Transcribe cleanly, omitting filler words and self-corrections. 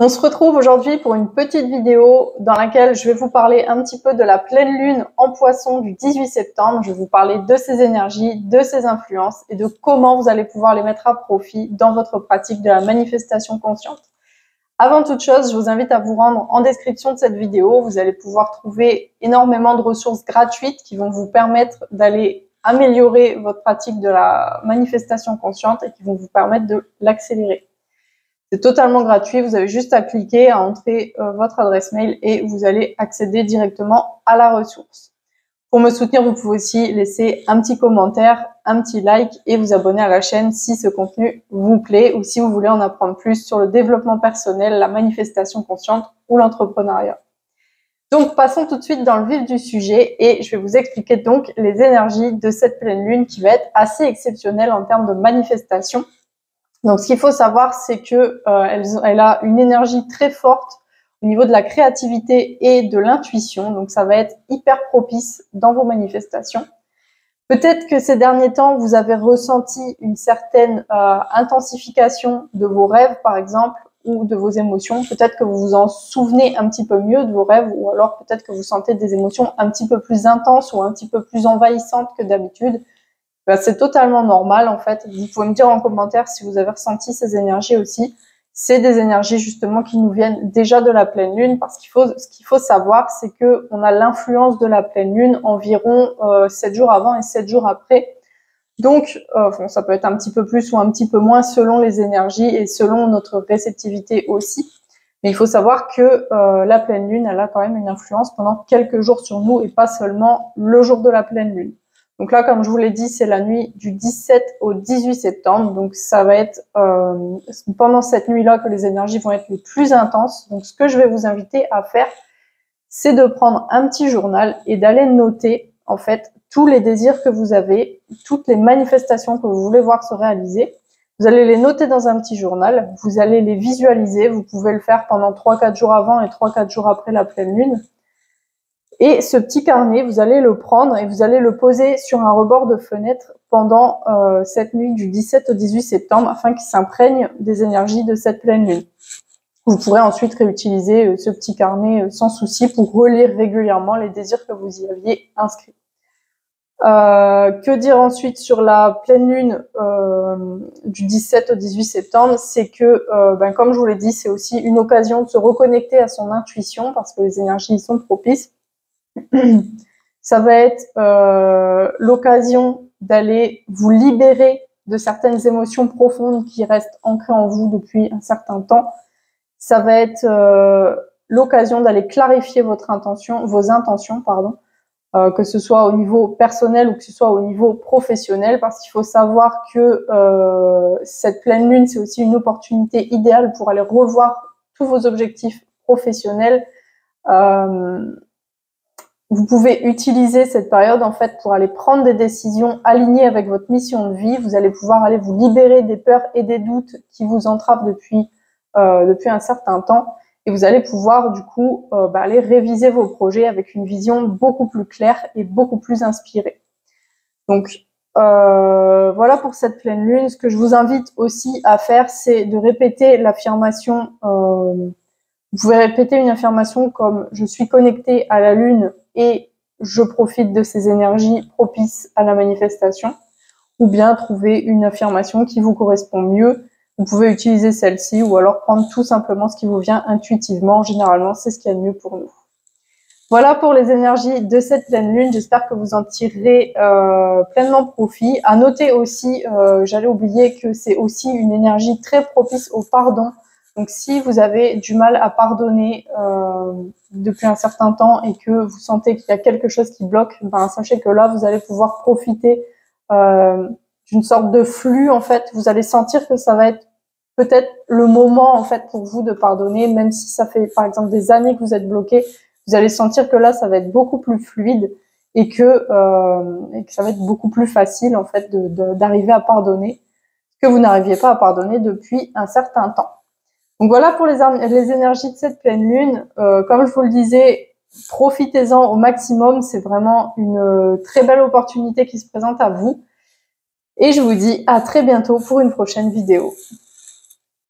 On se retrouve aujourd'hui pour une petite vidéo dans laquelle je vais vous parler un petit peu de la pleine lune en Poisson du 18 septembre. Je vais vous parler de ses énergies, de ses influences et de comment vous allez pouvoir les mettre à profit dans votre pratique de la manifestation consciente. Avant toute chose, je vous invite à vous rendre en description de cette vidéo. Vous allez pouvoir trouver énormément de ressources gratuites qui vont vous permettre d'aller améliorer votre pratique de la manifestation consciente et qui vont vous permettre de l'accélérer. C'est totalement gratuit, vous avez juste à cliquer, à entrer votre adresse mail et vous allez accéder directement à la ressource. Pour me soutenir, vous pouvez aussi laisser un petit commentaire, un petit like et vous abonner à la chaîne si ce contenu vous plaît ou si vous voulez en apprendre plus sur le développement personnel, la manifestation consciente ou l'entrepreneuriat. Donc, passons tout de suite dans le vif du sujet et je vais vous expliquer donc les énergies de cette pleine lune qui va être assez exceptionnelle en termes de manifestation. Donc, ce qu'il faut savoir, c'est que elle a une énergie très forte au niveau de la créativité et de l'intuition. Donc, ça va être hyper propice dans vos manifestations. Peut-être que ces derniers temps, vous avez ressenti une certaine intensification de vos rêves, par exemple, ou de vos émotions. Peut-être que vous vous en souvenez un petit peu mieux de vos rêves, ou alors peut-être que vous sentez des émotions un petit peu plus intenses ou un petit peu plus envahissantes que d'habitude. C'est totalement normal en fait. Vous pouvez me dire en commentaire si vous avez ressenti ces énergies aussi. C'est des énergies justement qui nous viennent déjà de la pleine lune parce ce qu'il faut savoir, c'est que on a l'influence de la pleine lune environ 7 jours avant et 7 jours après. Donc, ça peut être un petit peu plus ou un petit peu moins selon les énergies et selon notre réceptivité aussi. Mais il faut savoir que la pleine lune, elle a quand même une influence pendant quelques jours sur nous et pas seulement le jour de la pleine lune. Donc là, comme je vous l'ai dit, c'est la nuit du 17 au 18 septembre. Donc ça va être pendant cette nuit-là que les énergies vont être les plus intenses. Donc ce que je vais vous inviter à faire, c'est de prendre un petit journal et d'aller noter en fait tous les désirs que vous avez, toutes les manifestations que vous voulez voir se réaliser. Vous allez les noter dans un petit journal, vous allez les visualiser. Vous pouvez le faire pendant 3-4 jours avant et 3-4 jours après la pleine lune. Et ce petit carnet, vous allez le prendre et vous allez le poser sur un rebord de fenêtre pendant cette nuit du 17 au 18 septembre afin qu'il s'imprègne des énergies de cette pleine lune. Vous pourrez ensuite réutiliser ce petit carnet sans souci pour relire régulièrement les désirs que vous y aviez inscrits. Que dire ensuite sur la pleine lune du 17 au 18 septembre, c'est que, comme je vous l'ai dit, c'est aussi une occasion de se reconnecter à son intuition parce que les énergies y sont propices. Ça va être l'occasion d'aller vous libérer de certaines émotions profondes qui restent ancrées en vous depuis un certain temps. Ça va être l'occasion d'aller clarifier vos intentions, que ce soit au niveau personnel ou que ce soit au niveau professionnel, parce qu'il faut savoir que cette pleine lune, c'est aussi une opportunité idéale pour aller revoir tous vos objectifs professionnels. Vous pouvez utiliser cette période en fait pour aller prendre des décisions alignées avec votre mission de vie. Vous allez pouvoir aller vous libérer des peurs et des doutes qui vous entravent depuis un certain temps. Et vous allez pouvoir du coup aller réviser vos projets avec une vision beaucoup plus claire et beaucoup plus inspirée. Donc voilà pour cette pleine lune. Ce que je vous invite aussi à faire, c'est de répéter l'affirmation. Vous pouvez répéter une affirmation comme « Je suis connecté à la lune et je profite de ces énergies propices à la manifestation » ou bien trouver une affirmation qui vous correspond mieux. Vous pouvez utiliser celle-ci ou alors prendre tout simplement ce qui vous vient intuitivement. Généralement, c'est ce qu'il y a de mieux pour nous. Voilà pour les énergies de cette pleine lune. J'espère que vous en tirerez pleinement profit. À noter aussi, j'allais oublier que c'est aussi une énergie très propice au pardon. Donc, si vous avez du mal à pardonner depuis un certain temps et que vous sentez qu'il y a quelque chose qui bloque, sachez que là, vous allez pouvoir profiter d'une sorte de flux. En fait, vous allez sentir que ça va être peut-être le moment en fait pour vous de pardonner, même si ça fait par exemple des années que vous êtes bloqué. Vous allez sentir que là, ça va être beaucoup plus fluide et que ça va être beaucoup plus facile en fait d'arriver à pardonner que vous n'arriviez pas à pardonner depuis un certain temps. Donc voilà pour les énergies de cette pleine lune. Comme je vous le disais, profitez-en au maximum. C'est vraiment une très belle opportunité qui se présente à vous. Et je vous dis à très bientôt pour une prochaine vidéo.